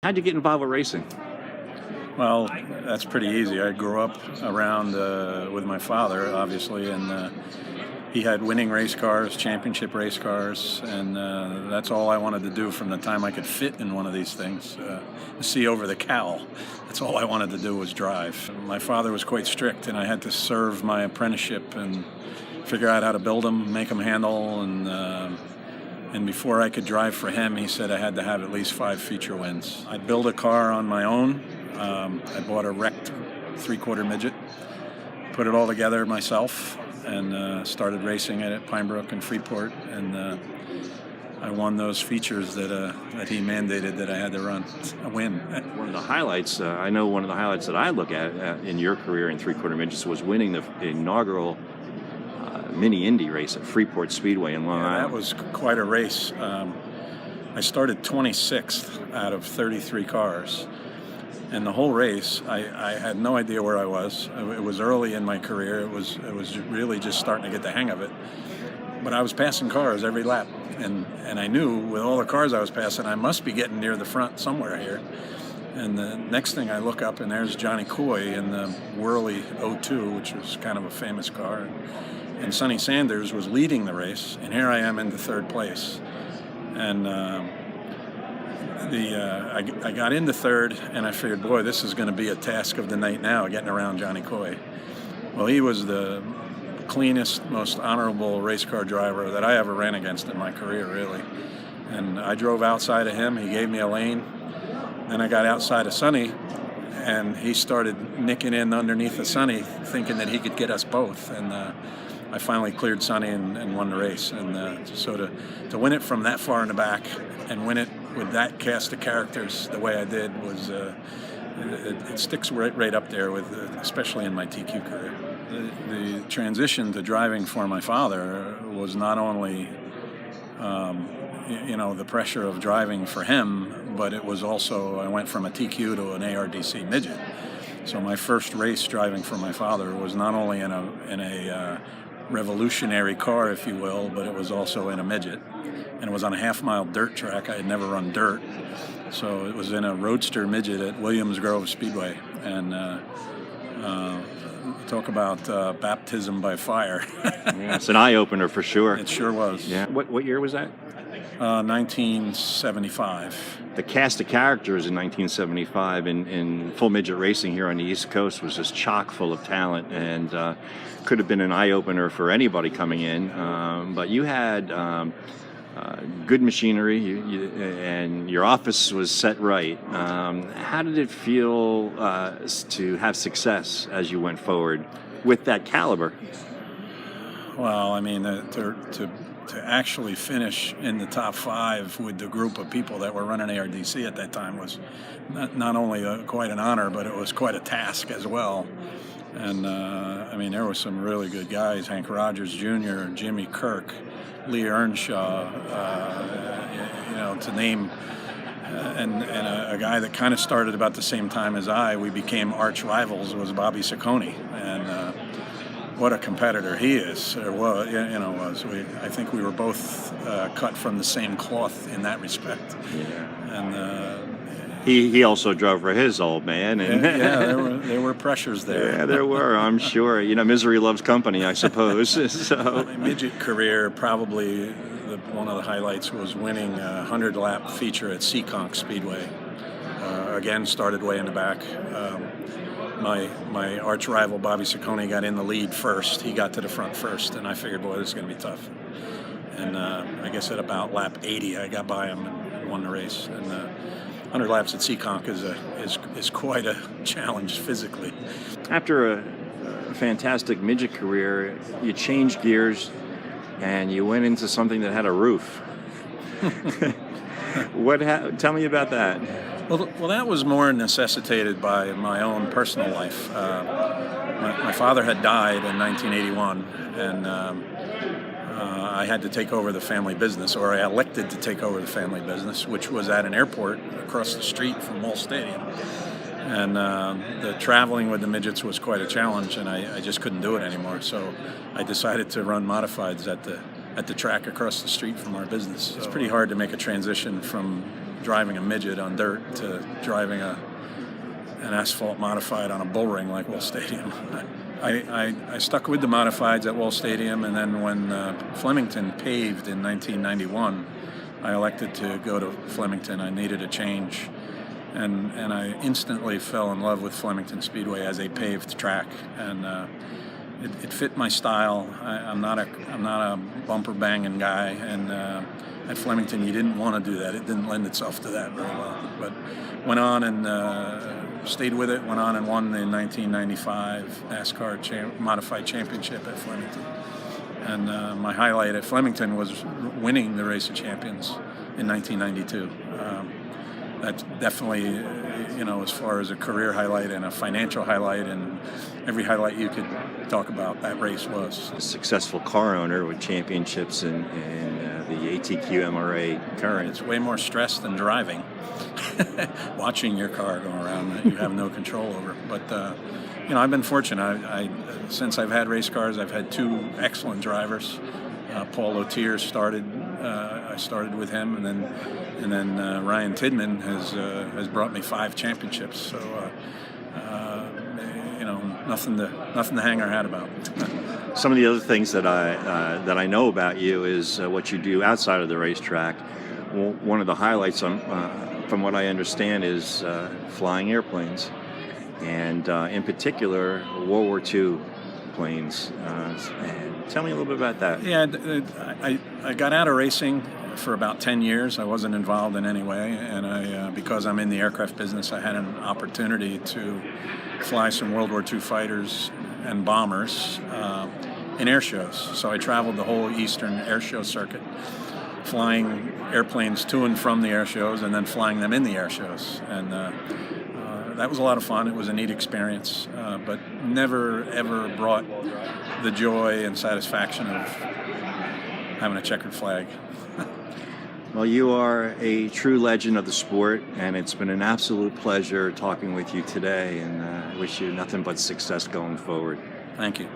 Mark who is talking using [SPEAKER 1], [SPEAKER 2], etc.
[SPEAKER 1] How'd you get involved with racing?
[SPEAKER 2] Well, that's pretty easy. I grew up around with my father, obviously, and he had winning race cars, championship race cars, and that's all I wanted to do from the time I could fit in one of these things. See over the cowl. That's all I wanted to do was drive. My father was quite strict, and I had to serve my apprenticeship and figure out how to build them, make them handle, and before I could drive for him, he said I had to have at least 5 feature wins. I'd build a car on my own. I bought a wrecked 3/4 midget, put it all together myself, and started racing it at Pine Brook and Freeport, and I won those features that he mandated that I had to win.
[SPEAKER 1] One of the highlights, I know one of the highlights that I look at in your career in 3/4 midgets was winning the inaugural mini Indy race at Freeport Speedway in Long Island.
[SPEAKER 2] That was quite a race. I started 26th out of 33 cars. And the whole race, I had no idea where I was. It was early in my career. It was really just starting to get the hang of it. But I was passing cars every lap, and I knew with all the cars I was passing, I must be getting near the front somewhere here. And the next thing I look up, and there's Johnny Coy in the Whirly 02, which was kind of a famous car. And Sonny Sanders was leading the race, and here I am into 3rd place. And I got into 3rd, and I figured, boy, this is going to be a task of the night now, getting around Johnny Coy. Well, he was the cleanest, most honorable race car driver that I ever ran against in my career, really. And I drove outside of him. He gave me a lane. Then I got outside of Sonny, and he started nicking in underneath of Sonny, thinking that he could get us both. And I finally cleared Sonny and won the race. And so to win it from that far in the back and win it with that cast of characters the way I did was it sticks right up there with, especially in my TQ career. The transition to driving for my father was not only the pressure of driving for him, but it was also I went from a TQ to an ARDC midget. So my first race driving for my father was not only in a revolutionary car, if you will, but it was also in a midget. And it was on a half-mile dirt track. I had never run dirt. So it was in a roadster midget at Williams Grove Speedway. And talk about baptism by fire.
[SPEAKER 1] Yeah, it's an eye-opener for sure.
[SPEAKER 2] It sure was.
[SPEAKER 1] Yeah. What year was that?
[SPEAKER 2] 1975.
[SPEAKER 1] The cast of characters in 1975 in full midget racing here on the East Coast was just chock full of talent, and could have been an eye-opener for anybody coming in. But you had good machinery, and your office was set right. How did it feel to have success as you went forward with that caliber?
[SPEAKER 2] Well, I mean, to actually finish in the top 5 with the group of people that were running ARDC at that time was not only quite an honor, but it was quite a task as well. And I mean, there were some really good guys: Hank Rogers Jr., Jimmy Kirk, Lee Earnshaw, to name, and a guy that kind of started about the same time as we became arch rivals, was Bobby Ciccone. And what a competitor he is, or was. I think we were both cut from the same cloth in that respect.
[SPEAKER 1] Yeah.
[SPEAKER 2] And
[SPEAKER 1] he also drove for his old man. And
[SPEAKER 2] there were pressures there.
[SPEAKER 1] Yeah, there were, I'm sure. Misery loves company, I suppose. So
[SPEAKER 2] my midget career, probably one of the highlights was winning a 100-lap feature at Seekonk Speedway. Again, started way in the back. My arch rival Bobby Ciccone got in the lead first. He got to the front first, and I figured, boy, this is going to be tough. And I guess at about lap 80, I got by him and won the race. And 100 laps at Seekonk is quite a challenge physically.
[SPEAKER 1] After a fantastic midget career, you changed gears and you went into something that had a roof. Tell me about that.
[SPEAKER 2] Well, that was more necessitated by my own personal life. My father had died in 1981, and I had to take over the family business, or I elected to take over the family business, which was at an airport across the street from Wall Stadium. And the traveling with the midgets was quite a challenge, and I just couldn't do it anymore. So I decided to run Modifieds at the track across the street from our business. It's pretty hard to make a transition from driving a midget on dirt to driving an asphalt modified on a bull ring like Wall Stadium. I stuck with the modifieds at Wall Stadium, and then when Flemington paved in 1991, I elected to go to Flemington. I needed a change, and I instantly fell in love with Flemington Speedway as a paved track, and it fit my style. I'm not a bumper banging guy, and at Flemington you didn't want to do that. It didn't lend itself to that very well. But went on and stayed with it. Went on and won the 1995 NASCAR Modified Championship at Flemington. And my highlight at Flemington was winning the Race of Champions in 1992. That's definitely, as far as a career highlight and a financial highlight and every highlight you could talk about, that race was.
[SPEAKER 1] A successful car owner with championships in the ATQ MRA current.
[SPEAKER 2] It's way more stress than driving. Watching your car go around that you have no control over. But, I've been fortunate. Since I've had race cars, I've had two excellent drivers. Paul O'Tier started. I started with him, and then Ryan Tidman has brought me 5 championships. So nothing to hang our hat about.
[SPEAKER 1] Some of the other things that I know about you is what you do outside of the racetrack. One of the highlights, from what I understand, is flying airplanes, and in particular World War II planes. And tell me a little bit about that.
[SPEAKER 2] Yeah, I got out of racing for about 10 years. I wasn't involved in any way, and because I'm in the aircraft business, I had an opportunity to fly some World War II fighters and bombers in air shows. So I traveled the whole Eastern air show circuit, flying airplanes to and from the air shows and then flying them in the air shows. And that was a lot of fun. It was a neat experience, but never, ever brought the joy and satisfaction of having a checkered flag.
[SPEAKER 1] Well, you are a true legend of the sport, and it's been an absolute pleasure talking with you today, and I wish you nothing but success going forward.
[SPEAKER 2] Thank you.